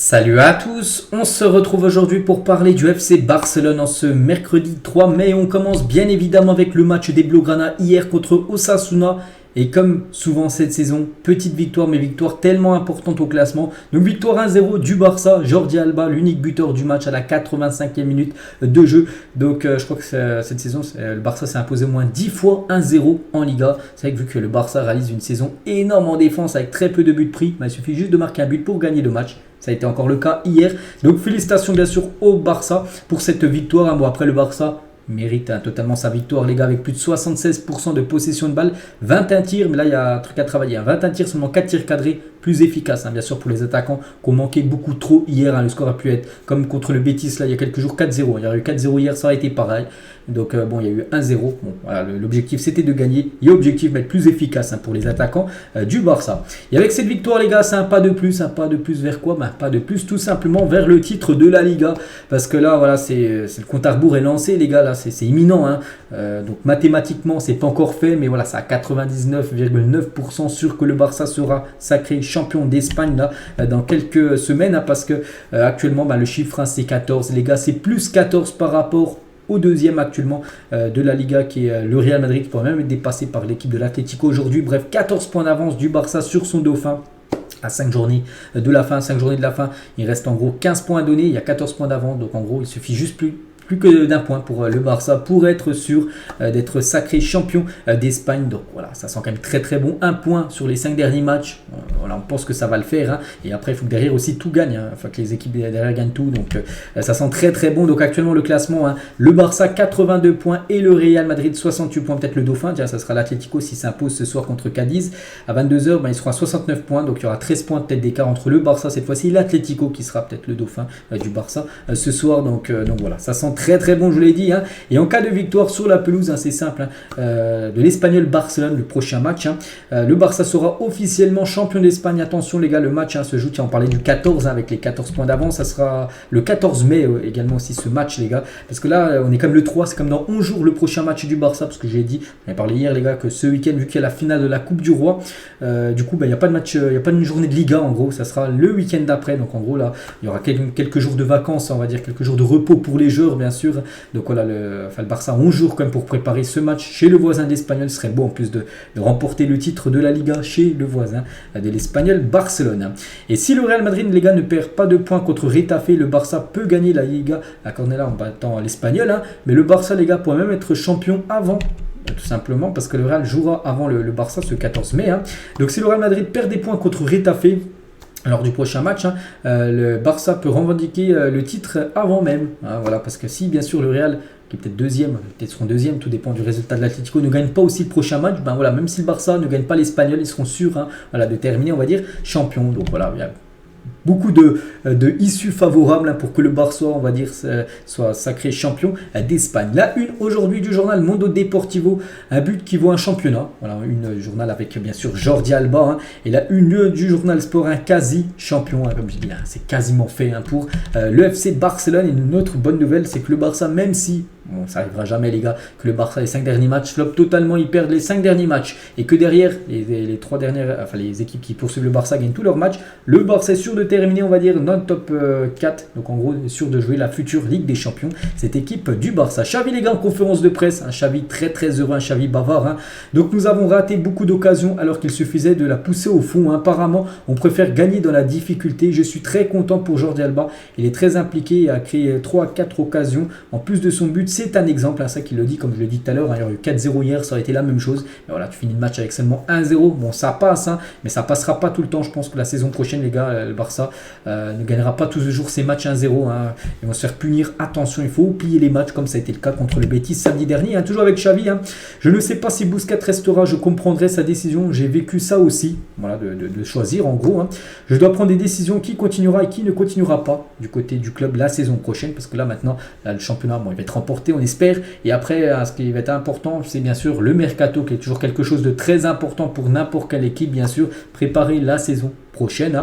Salut à tous, on se retrouve aujourd'hui pour parler du FC Barcelone en ce mercredi 3 mai. On commence bien évidemment avec le match des Blaugrana hier contre Osasuna. Et comme souvent cette saison, petite victoire, mais victoire tellement importante au classement. Donc victoire 1-0 du Barça, Jordi Alba, l'unique buteur du match à la 85e minute de jeu. Donc je crois que cette saison, le Barça s'est imposé au moins 10 fois 1-0 en Liga. C'est vrai que vu que le Barça réalise une saison énorme en défense avec très peu de buts pris, il suffit juste de marquer un but pour gagner le match. Ça a été encore le cas hier. Donc félicitations bien sûr au Barça pour cette victoire. Bon, après le Barça mérite totalement sa victoire, les gars, avec plus de 76% de possession de balle, 21 tirs, mais là il y a un truc à travailler, 21 tirs, seulement 4 tirs cadrés, plus efficace, bien sûr pour les attaquants qui ont manqué beaucoup trop hier. Le score a pu être comme contre le Betis là il y a quelques jours, 4-0, il y aurait eu 4-0 hier, ça aurait été pareil. Donc bon, il y a eu 1-0, bon, voilà, l'objectif c'était de gagner, et objectif d'être plus efficace pour les attaquants du Barça. Et avec cette victoire les gars, c'est un pas de plus vers quoi? Un pas de plus tout simplement vers le titre de la Liga, parce que là voilà, c'est le compte à rebours est lancé les gars, là c'est imminent, donc mathématiquement c'est pas encore fait, mais voilà, c'est à 99,9% sûr que le Barça sera sacré champion d'Espagne là dans quelques semaines, parce que actuellement le chiffre c'est 14 les gars, c'est plus 14 par rapport au deuxième actuellement de la Liga qui est le Real Madrid, qui pourrait même être dépassé par l'équipe de l'Atlético aujourd'hui. Bref, 14 points d'avance du Barça sur son dauphin à 5 journées de la fin. 5 journées de la fin, il reste en gros 15 points à donner, il y a 14 points d'avance, donc en gros il suffit juste plus que d'un point pour le Barça pour être sûr d'être sacré champion d'Espagne. Donc voilà, ça sent quand même très très bon. Un point sur les 5 derniers matchs, voilà, on pense que ça va le faire, et après il faut que derrière aussi tout gagne, enfin que les équipes derrière gagnent tout, donc ça sent très très bon. Donc actuellement le classement, le Barça 82 points et le Real Madrid 68 points, peut-être le dauphin, ça sera l'Atlético s'il s'impose ce soir contre Cadiz à 22h, ils seront à 69 points, donc il y aura 13 points peut-être d'écart entre le Barça cette fois-ci et l'Atlético qui sera peut-être le dauphin du Barça ce soir. Donc voilà, ça sent très très bon, je vous l'ai dit, et en cas de victoire sur la pelouse, c'est simple, de l'Espagnol Barcelone, le prochain match, le Barça sera officiellement champion d'Espagne. Attention les gars, le match se joue, on parlait du 14 avec les 14 points d'avance, ça sera le 14 mai également aussi ce match les gars, parce que là on est comme le 3, c'est comme dans 11 jours le prochain match du Barça, parce que j'ai dit, j'en ai parlé hier les gars, que ce week-end vu qu'il y a la finale de la Coupe du Roi, du coup il n'y a pas de match, il n'y a pas une journée de Liga en gros, ça sera le week-end d'après, donc en gros là il y aura quelques jours de vacances, on va dire quelques jours de repos pour les joueurs bien sûr. Donc voilà, le Barça a 11 jours quand même pour préparer ce match chez le voisin de l'Espagnol. Ce serait beau en plus de remporter le titre de la Liga chez le voisin de l'Espagnol Barcelone. Et si le Real Madrid les gars ne perd pas de points contre Retafe, le Barça peut gagner la Liga à Cornella en battant l'Espagnol, mais le Barça les gars pourrait même être champion avant, tout simplement parce que le Real jouera avant le Barça ce 14 mai. Donc si le Real Madrid perd des points contre Retafe lors du prochain match, le Barça peut revendiquer le titre avant même, voilà, parce que si bien sûr le Real qui est peut-être deuxième, peut-être seront deuxième, tout dépend du résultat de l'Atlético, ne gagne pas aussi le prochain match, voilà, même si le Barça ne gagne pas l'Espagnol, ils seront sûrs de terminer, on va dire, champion. Donc voilà, il y a beaucoup de issues favorables pour que le Barça, on va dire, soit sacré champion d'Espagne. La une aujourd'hui du journal Mundo Deportivo, un but qui vaut un championnat. Voilà, une journal avec bien sûr Jordi Alba, et la une du journal Sport, un quasi champion, comme je dis, c'est quasiment fait pour le FC Barcelone. Et une autre bonne nouvelle, c'est que le Barça, même si bon, ça arrivera jamais les gars, que le Barça les 5 derniers matchs flop totalement, ils perdent les 5 derniers matchs et que derrière les 3 dernières, enfin les équipes qui poursuivent le Barça gagnent tous leurs matchs, le Barça est sûr de terminer, on va dire, dans le top 4, donc en gros sûr de jouer la future Ligue des Champions, cette équipe du Barça. Xavi les gars en conférence de presse, un Xavi très très heureux, un Xavi bavard, donc nous avons raté beaucoup d'occasions alors qu'il suffisait de la pousser au fond, apparemment on préfère gagner dans la difficulté. Je suis très content pour Jordi Alba, il est très impliqué et a créé 3 à 4 occasions en plus de son but. C'est un exemple, ça qu'il le dit, comme je l'ai dit tout à l'heure, il y aurait eu 4-0 hier, ça aurait été la même chose. Mais voilà, tu finis le match avec seulement 1-0, bon ça passe, mais ça passera pas tout le temps. Je pense que la saison prochaine les gars, le Barça ne gagnera pas tous les jours ces matchs 1-0, ils vont se faire punir. Attention, il faut oublier les matchs comme ça a été le cas contre le Betis samedi dernier, toujours avec Xavi. Je ne sais pas si Busquets restera, je comprendrai sa décision, j'ai vécu ça aussi, voilà, de choisir en gros. Je dois prendre des décisions, qui continuera et qui ne continuera pas du côté du club la saison prochaine, parce que là maintenant le championnat, bon, il va être remporté, on espère, et après ce qui va être important, c'est bien sûr le mercato, qui est toujours quelque chose de très important pour n'importe quelle équipe, bien sûr, préparer la saison prochaine.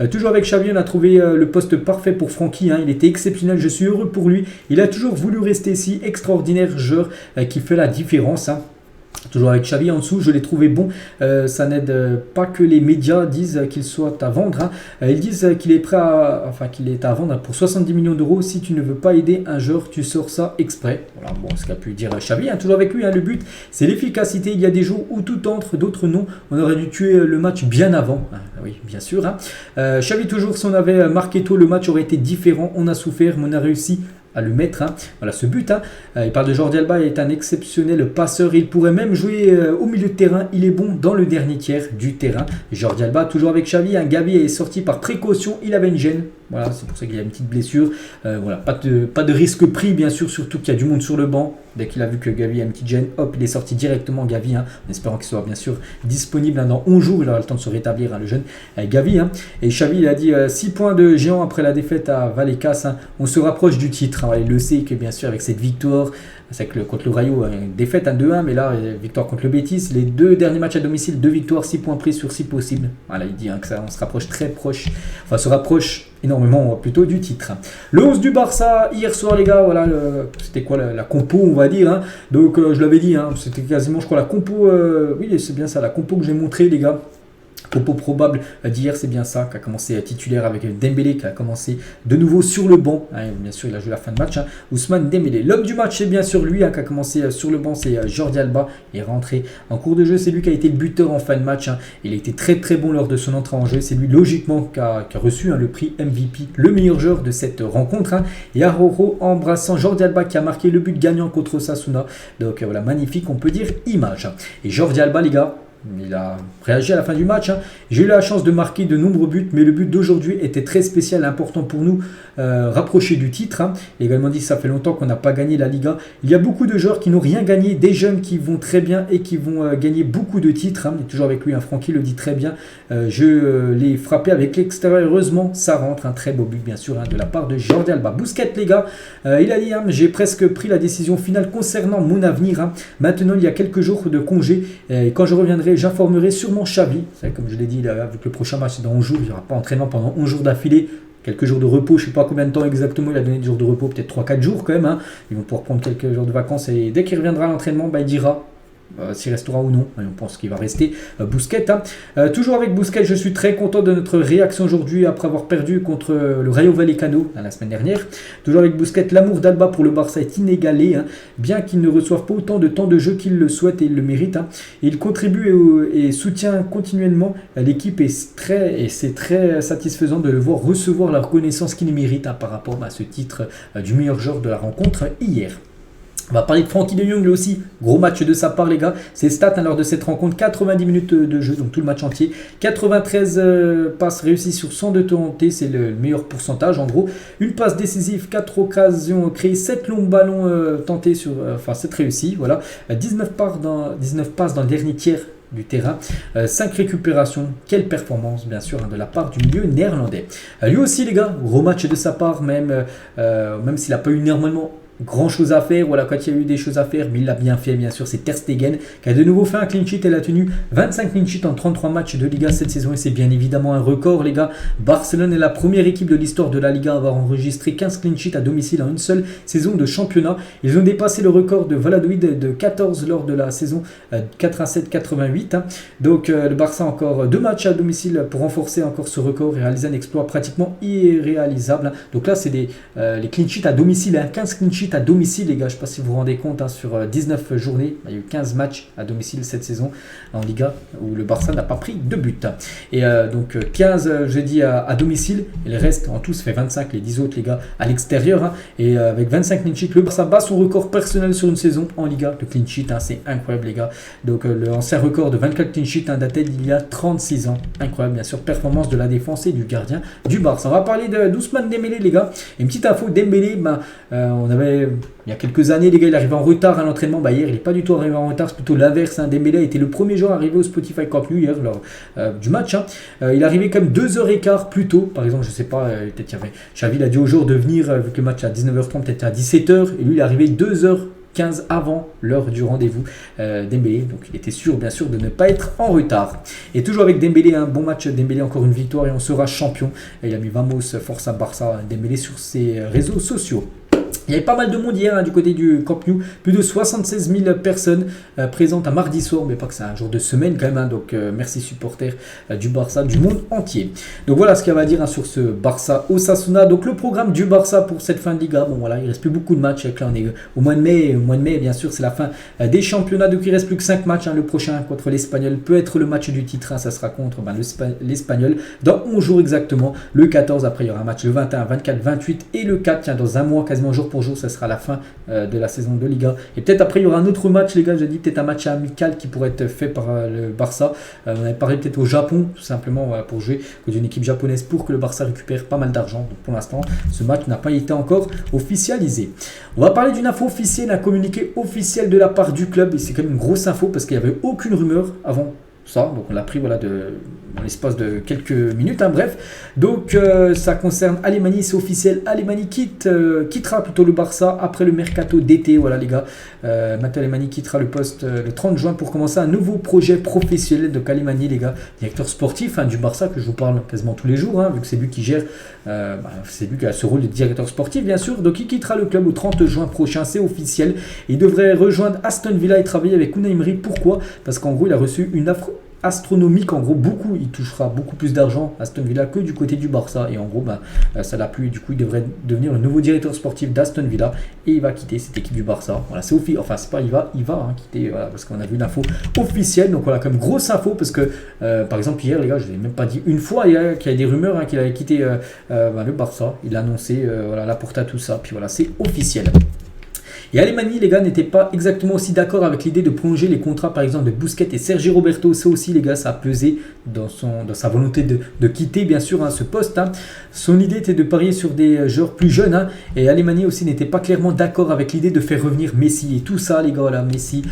Toujours avec Xavi, on a trouvé le poste parfait pour Francky, il était exceptionnel, je suis heureux pour lui, il a toujours voulu rester ici, extraordinaire joueur qui fait la différence. Toujours avec Xavi en dessous, je l'ai trouvé bon. Ça n'aide pas que les médias disent qu'il soit à vendre. Hein. Ils disent qu'il est prêt qu'il est à vendre pour 70 millions d'euros. Si tu ne veux pas aider un joueur, tu sors ça exprès. Voilà, bon, ce qu'a pu dire Xavi. Hein. Toujours avec lui, hein, le but, c'est l'efficacité. Il y a des jours où tout entre, d'autres non. On aurait dû tuer le match bien avant. Ah, oui, bien sûr. Hein. Xavi toujours, si on avait marqué tôt, le match aurait été différent. On a souffert, mais on a réussi à le mettre. Hein. Voilà ce but. Hein. Il parle de Jordi Alba, il est un exceptionnel passeur. Il pourrait même jouer au milieu de terrain. Il est bon dans le dernier tiers du terrain. Jordi Alba, toujours avec Xavi. Hein. Gavi est sorti par précaution. Il avait une gêne. Voilà, c'est pour ça qu'il a une petite blessure. Voilà, pas de risque pris, bien sûr, surtout qu'il y a du monde sur le banc. Dès qu'il a vu que Gavi a une petite gêne, hop, il est sorti directement, Gavi, hein, en espérant qu'il soit bien sûr disponible hein, dans 11 jours. Il aura le temps de se rétablir, hein, le jeune Gavi. Hein. Et Xavi, il a dit 6 points de géant après la défaite à Vallecas. Hein. On se rapproche du titre. Hein. Il le sait que, bien sûr, avec cette victoire, c'est que contre le Rayo, une défaite à 2-1, mais là, victoire contre le Betis. Les 2 derniers matchs à domicile, 2 victoires, 6 points pris sur 6 possibles. Voilà, il dit hein, que ça, on se rapproche très proche, enfin, se rapproche énormément plutôt du titre. Le 11 du Barça, hier soir, les gars, voilà, c'était quoi la compo, on va dire. Hein. Donc, je l'avais dit, hein, c'était quasiment, je crois, la compo, oui, c'est bien ça, la compo que j'ai montré, les gars. Compo probable d'hier, c'est bien ça, qui a commencé titulaire avec Dembélé, qui a commencé de nouveau sur le banc. Hein, bien sûr, il a joué la fin de match. Hein, Ousmane Dembélé. L'homme du match, c'est bien sûr lui, hein, qui a commencé sur le banc, c'est Jordi Alba. Il est rentré en cours de jeu, c'est lui qui a été le buteur en fin de match. Hein. Il a été très très bon lors de son entrée en jeu. C'est lui, logiquement, qui a reçu hein, le prix MVP, le meilleur joueur de cette rencontre. Hein. Et Araujo embrassant Jordi Alba, qui a marqué le but gagnant contre Osasuna. Donc voilà, magnifique, on peut dire image. Et Jordi Alba, les gars, il a réagi à la fin du match. Hein. J'ai eu la chance de marquer de nombreux buts, mais le but d'aujourd'hui était très spécial, important pour nous, rapprocher du titre. Hein. Il a également dit que ça fait longtemps qu'on n'a pas gagné la Liga. Il y a beaucoup de joueurs qui n'ont rien gagné, des jeunes qui vont très bien et qui vont gagner beaucoup de titres. Hein. Il est toujours avec lui, hein. Francky le dit très bien. Je l'ai frappé avec l'extérieur, heureusement ça rentre. Un très beau but bien sûr hein, de la part de Jordi Alba. Busquets les gars, il a dit hein, j'ai presque pris la décision finale concernant mon avenir. Hein. Maintenant il y a quelques jours de congé et quand je reviendrai, j'informerai sûrement Xavi. Comme je l'ai dit, là, vu que le prochain match c'est dans 11 jours, il n'y aura pas entraînement pendant 11 jours d'affilée. Quelques jours de repos, je ne sais pas combien de temps exactement il a donné de jours de repos, peut-être 3-4 jours quand même. Hein. Ils vont pouvoir prendre quelques jours de vacances et dès qu'il reviendra à l'entraînement, il dira s'il restera ou non. On pense qu'il va rester. Busquets. Hein. Toujours avec Busquets, je suis très content de notre réaction aujourd'hui après avoir perdu contre le Rayo Vallecano la semaine dernière. Toujours avec Busquets, l'amour d'Alba pour le Barça est inégalé. Hein. Bien qu'il ne reçoive pas autant de temps de jeu qu'il le souhaite et il le mérite. Hein. Il contribue et soutient continuellement l'équipe et c'est très satisfaisant de le voir recevoir la reconnaissance qu'il mérite hein, par rapport à ce titre du meilleur joueur de la rencontre hier. On va parler de Francky de Jong, lui aussi, gros match de sa part les gars, ses stats hein, lors de cette rencontre, 90 minutes de jeu, donc tout le match entier, 93 passes réussies sur 102 tentés, c'est le meilleur pourcentage en gros, une passe décisive, 4 occasions créées, 7 longs ballons tentés, 7 réussis, voilà, 19 passes dans le dernier tiers du terrain, 5 récupérations, quelle performance bien sûr hein, de la part du milieu néerlandais. Lui aussi les gars, gros match de sa part, même s'il n'a pas eu énormément grand chose à faire, voilà, quand il y a eu des choses à faire, mais il l'a bien fait, bien sûr, c'est Ter Stegen qui a de nouveau fait un clean sheet. Elle a tenu 25 clean sheets en 33 matchs de Liga cette saison et c'est bien évidemment un record, les gars. Barcelone est la première équipe de l'histoire de la Liga à avoir enregistré 15 clean sheets à domicile en une seule saison de championnat. Ils ont dépassé le record de Valladolid de 14 lors de la saison 87-88. Hein. Donc le Barça a encore 2 matchs à domicile pour renforcer encore ce record et réaliser un exploit pratiquement irréalisable. Hein. Donc là, c'est les clean sheets à domicile, hein. 15 clean sheets à domicile les gars, je ne sais pas si vous vous rendez compte hein, sur 19 journées, il y a eu 15 matchs à domicile cette saison en Liga où le Barça n'a pas pris de but. Et donc 15 je dis à domicile et le reste en tout ça fait 25, les 10 autres les gars à l'extérieur. Hein, et avec 25 clean sheets, le Barça bat son record personnel sur une saison en Liga. Le clean sheet, hein, c'est incroyable les gars. Donc le ancien record de 24 clean sheets hein, datait d'il y a 36 ans. Incroyable bien sûr, performance de la défense et du gardien du Barça. On va parler d'Ousmane Dembélé les gars. Et une petite info, Dembélé, on avait il y a quelques années, les gars, il arrivait en retard à l'entraînement. Hier, il n'est pas du tout arrivé en retard, c'est plutôt l'inverse. Hein. Dembélé a été le premier joueur arrivé au Spotify Camp Nou hier, lors du match. Hein. Il est arrivé comme 2h15 plus tôt. Par exemple, je ne sais pas, peut-être il y avait Xavi, il a dit aux joueurs de venir, vu que le match est à 19h30, peut-être à 17h. Et lui, il est arrivé 2h15 avant l'heure du rendez-vous Dembélé, donc il était sûr bien sûr de ne pas être en retard. Et toujours avec Dembélé, un bon match Dembélé, encore une victoire et on sera champion. Et il a mis Vamos, Forza Barça Dembélé sur ses réseaux sociaux. Il y avait pas mal de monde hier du côté du Camp Nou, plus de 76 000 personnes présentes un mardi soir, mais pas que c'est un jour de semaine quand même, donc merci supporters du Barça, du monde entier. Donc voilà ce qu'il y a à dire sur ce Barça Osasuna. Donc le programme du Barça pour cette fin de Liga, bon voilà, il reste plus beaucoup de matchs, là on est au mois de mai, bien sûr c'est la fin des championnats, donc il reste plus que 5 matchs, le prochain contre l'Espagnol peut être le match du titre, ça sera contre l'Espagnol dans 11 jours exactement, le 14, après il y aura un match le 21, 24, 28 et le 4, dans un mois quasiment jour pour jour, ça sera la fin de la saison de Liga. Et peut-être après, il y aura un autre match, les gars, j'ai dit peut-être un match amical qui pourrait être fait par le Barça. On avait parlé peut-être au Japon, tout simplement, pour jouer contre une équipe japonaise pour que le Barça récupère pas mal d'argent. Donc pour l'instant, ce match n'a pas été encore officialisé. On va parler d'une info officielle, un communiqué officiel de la part du club. Et c'est quand même une grosse info parce qu'il n'y avait aucune rumeur avant ça, donc on l'a pris voilà, dans l'espace de quelques minutes, bref. Donc ça concerne Alemany, c'est officiel, Alemany quittera plutôt le Barça après le mercato d'été, voilà les gars. Matteo Alemany quittera le poste le 30 juin pour commencer un nouveau projet professionnel. Donc Alemany les gars, directeur sportif du Barça, que je vous parle quasiment tous les jours, vu que c'est lui qui gère, c'est lui qui a ce rôle de directeur sportif bien sûr. Donc il quittera le club au 30 juin prochain, c'est officiel. Il devrait rejoindre Aston Villa et travailler avec Unai Emery. Pourquoi? Parce qu'en gros il a reçu une offre astronomique, en gros il touchera beaucoup plus d'argent à Aston Villa que du côté du Barça, et en gros ça l'a plu, du coup il devrait devenir le nouveau directeur sportif d'Aston Villa et il va quitter cette équipe du Barça. Voilà, c'est officiel, enfin c'est pas il va quitter, voilà, parce qu'on a vu l'info officielle. Donc voilà, comme grosse info, parce que par exemple hier les gars, je l'ai même pas dit une fois qu'il y a des rumeurs qu'il allait quitter le Barça, il a annoncé voilà, la Porta, tout ça, puis voilà, c'est officiel. Et Alemany, les gars, n'était pas exactement aussi d'accord avec l'idée de prolonger les contrats, par exemple, de Busquets et Sergi Roberto. Ça aussi, les gars, ça a pesé dans sa volonté de quitter, bien sûr, ce poste. Son idée était de parier sur des joueurs plus jeunes. Et Alemany aussi n'était pas clairement d'accord avec l'idée de faire revenir Messi. Et tout ça, les gars, là, Messi,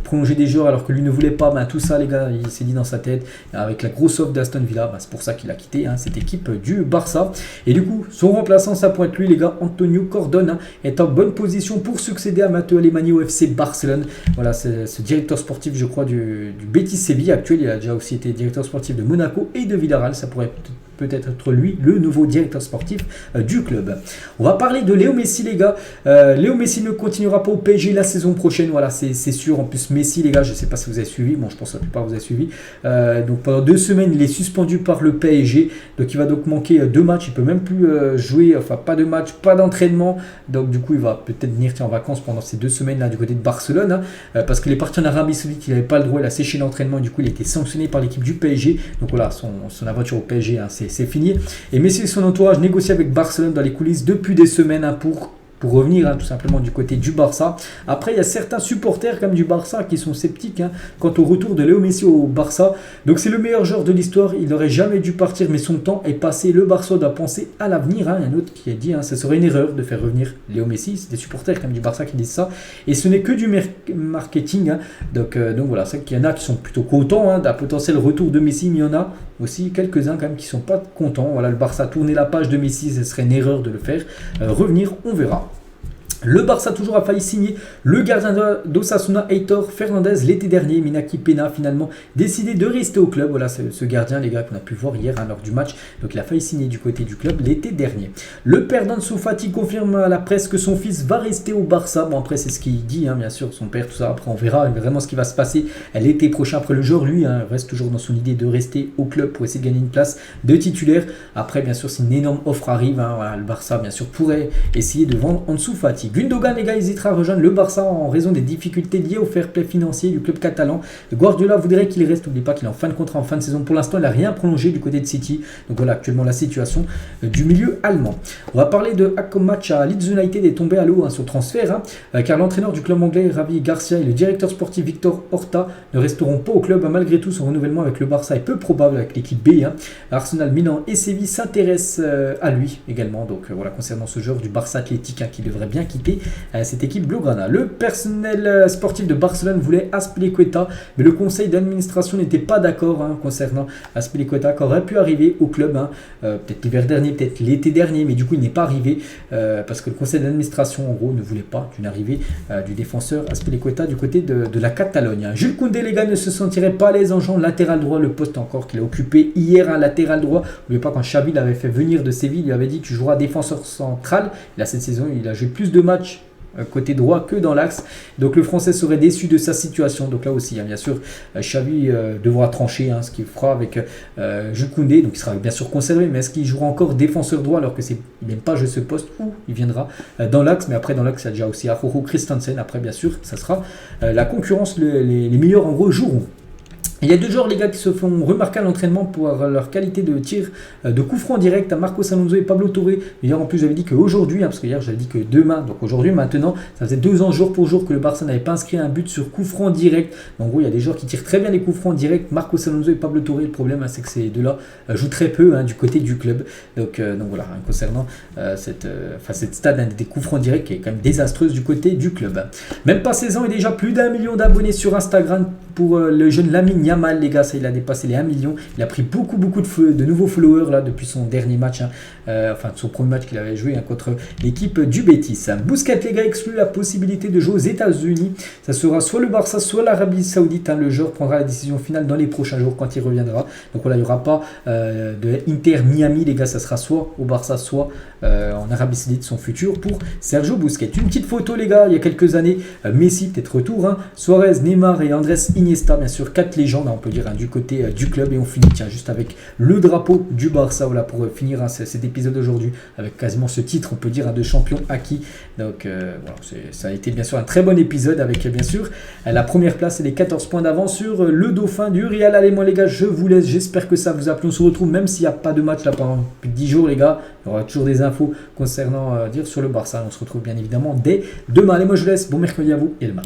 prolonger des joueurs alors que lui ne voulait pas. Tout ça, les gars, il s'est dit dans sa tête, avec la grosse offre d'Aston Villa, c'est pour ça qu'il a quitté cette équipe du Barça. Et du coup, son remplaçant, ça pourrait être lui, les gars, Antonio Cordon, est en bonne position pour succéder à Matteo Alemany au FC Barcelone. Voilà, c'est ce directeur sportif, je crois, du Betis Séville actuel. Il a déjà aussi été directeur sportif de Monaco et de Villarreal. Ça pourrait peut-être être lui, le nouveau directeur sportif du club. On va parler de Léo Messi, les gars. Léo Messi ne continuera pas au PSG la saison prochaine. Voilà, c'est sûr. En plus, Messi, les gars, je ne sais pas si vous avez suivi. Bon, je pense que la plupart vous avez suivi. Donc, pendant 2 semaines, il est suspendu par le PSG. Donc, il va donc manquer 2 matchs. Il ne peut même plus jouer. Enfin, pas de match, pas d'entraînement. Donc, du coup, il va peut-être venir en vacances pendant ces 2 semaines-là du côté de Barcelone. Parce qu'il est parti en Arabie Saoudite. Il n'avait pas le droit. Il a séché l'entraînement. Du coup, il a été sanctionné par l'équipe du PSG. Donc, voilà, son aventure au PSG, c'est fini. Et Messi et son entourage négocient avec Barcelone dans les coulisses depuis des semaines pour revenir tout simplement du côté du Barça. Après, il y a certains supporters comme du Barça qui sont sceptiques quant au retour de Léo Messi au Barça. Donc c'est le meilleur joueur de l'histoire, il n'aurait jamais dû partir, mais son temps est passé. Le Barça doit penser à l'avenir. Il y a un autre qui a dit ce serait une erreur de faire revenir Léo Messi. C'est des supporters comme du Barça qui disent ça. Et ce n'est que du marketing. Donc voilà, c'est qu'il y en a qui sont plutôt contents d'un potentiel retour de Messi, mais il y en a aussi quelques-uns quand même qui ne sont pas contents. Voilà, le Barça tourner la page de Messi, ce serait une erreur de le faire revenir, on verra. Le Barça toujours a failli signer le gardien d'Osasuna, Aitor Fernandez, l'été dernier. Minaki Pena finalement décidé de rester au club. Voilà, c'est ce gardien, les gars, qu'on a pu voir hier lors du match. Donc il a failli signer du côté du club l'été dernier. Le père d'Ansu Fati confirme à la presse que son fils va rester au Barça. Bon, après c'est ce qu'il dit, bien sûr, son père, tout ça. Après on verra vraiment ce qui va se passer l'été prochain. Après le joueur, lui, reste toujours dans son idée de rester au club pour essayer de gagner une place de titulaire. Après, bien sûr, si une énorme offre arrive, voilà, le Barça, bien sûr, pourrait essayer de vendre Ansu Fati. Gundogan, les gars, hésitera à rejoindre le Barça en raison des difficultés liées au fair play financier du club catalan. Guardiola voudrait qu'il reste. N'oubliez pas qu'il est en fin de contrat, en fin de saison. Pour l'instant, il n'a rien prolongé du côté de City. Donc voilà actuellement la situation du milieu allemand. On va parler de Hakomatch à Leeds United est tombé à l'eau sur transfert, car l'entraîneur du club anglais, Ravi Garcia, et le directeur sportif Victor Horta ne resteront pas au club. Malgré tout, son renouvellement avec le Barça est peu probable avec l'équipe B. Arsenal, Milan et Séville s'intéressent à lui également. Donc voilà, concernant ce joueur du Barça Athlétique qui devrait bien quitter quitter cette équipe blaugrana. Le personnel sportif de Barcelone voulait Azpilicueta, mais le conseil d'administration n'était pas d'accord concernant Azpilicueta, qui aurait pu arriver au club, peut-être l'hiver dernier, peut-être l'été dernier, mais du coup il n'est pas arrivé parce que le conseil d'administration en gros ne voulait pas d'une arrivée du défenseur Azpilicueta du côté de la Catalogne. Jules Koundé, les gars, ne se sentirait pas à l'aise en jouant latéral droit, le poste encore qu'il a occupé hier à latéral droit. N'oubliez pas quand Xavi l'avait fait venir de Séville, il lui avait dit tu joueras défenseur central. Là cette saison il a joué plus de matchs côté droit que dans l'axe, donc le français serait déçu de sa situation. Donc là aussi bien sûr Xavi devra trancher ce qu'il fera avec Jules Koundé, donc il sera bien sûr conservé, mais est-ce qu'il jouera encore défenseur droit alors que il n'aime pas jouer ce poste, ou il viendra dans l'axe? Mais après dans l'axe il y a déjà aussi Arojo, Christensen, après bien sûr ça sera la concurrence, les meilleurs en gros joueront. Il y a 2 joueurs, les gars, qui se font remarquer à l'entraînement pour leur qualité de tir de coup franc direct, à Marcos Alonso et Pablo Torre. Hier, en plus, j'avais dit qu'aujourd'hui, parce que hier, j'avais dit que demain, donc aujourd'hui, maintenant, ça faisait 2 ans jour pour jour que le Barça n'avait pas inscrit un but sur coup franc direct. En gros, il y a des joueurs qui tirent très bien les coups francs directs, Marcos Alonso et Pablo Torre. Le problème, c'est que ces deux-là jouent très peu du côté du club. Donc voilà, concernant cette stade des coups francs directs qui est quand même désastreuse du côté du club. Même pas 16 ans et déjà plus d'1 million d'abonnés sur Instagram pour le jeune Lamine Yamal, les gars, ça il a dépassé les 1 million. Il a pris beaucoup de nouveaux followers là depuis son dernier match, son premier match qu'il avait joué contre l'équipe du Betis. Busquets, les gars, exclut la possibilité de jouer aux États-Unis. Ça sera soit le Barça, soit l'Arabie Saoudite. Le joueur prendra la décision finale dans les prochains jours quand il reviendra. Donc voilà, il n'y aura pas de Inter Miami, les gars, ça sera soit au Barça, soit en Arabie Saoudite, son futur pour Sergio Busquets. Une petite photo, les gars, il y a quelques années, Messi, peut-être retour, Suarez, Neymar et Andrés Iniesta, bien sûr, 4 légendes, on peut dire, du côté du club. Et on finit juste avec le drapeau du Barça, voilà, pour finir cet épisode d'aujourd'hui avec quasiment ce titre, on peut dire, de champion acquis. Donc voilà, ça a été bien sûr un très bon épisode avec bien sûr la première place et les 14 points d'avance sur le dauphin du Real. Allez, moi les gars, je vous laisse, j'espère que ça vous a plu. On se retrouve, même s'il n'y a pas de match là pendant plus de 10 jours, les gars, il y aura toujours des infos concernant sur le Barça. On se retrouve bien évidemment dès demain. Allez, moi je vous laisse, bon mercredi à vous et demain.